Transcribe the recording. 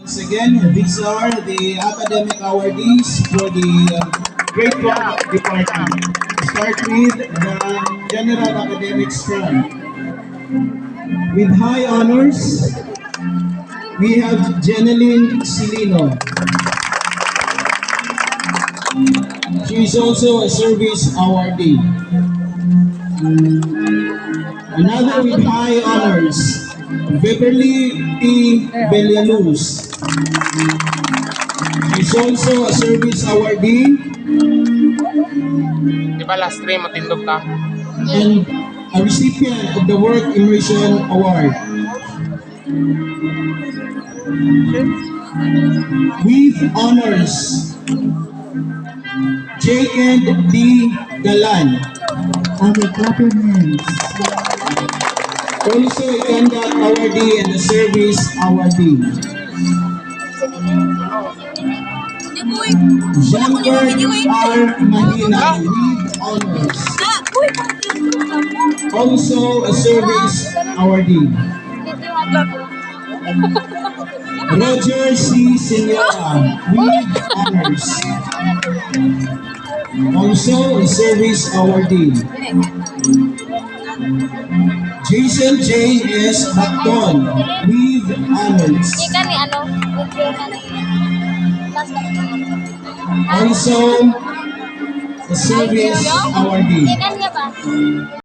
Once again, these are the academic awardees for the grade 12 department. Start with the general academic strand. With high honors, we have Jeneline Silino. She is also a service awardee. Another with high honors, Beverly T. Villaluz. She is also a service awardee Di ba last stream matindog ka? and a recipient of the Work Immersion Award. With honors, J. and D. Galan. Okay, clap your hands. Also a conduct awardee and a service awardee. Jean-Bert R. Mahina with honors. Also a service awardee. Roger C. Senora with honors. Also a service awardee. Jason J. S. Bacton with honors. Ikan ni ano? Also a service awardee. Ikan niya ba?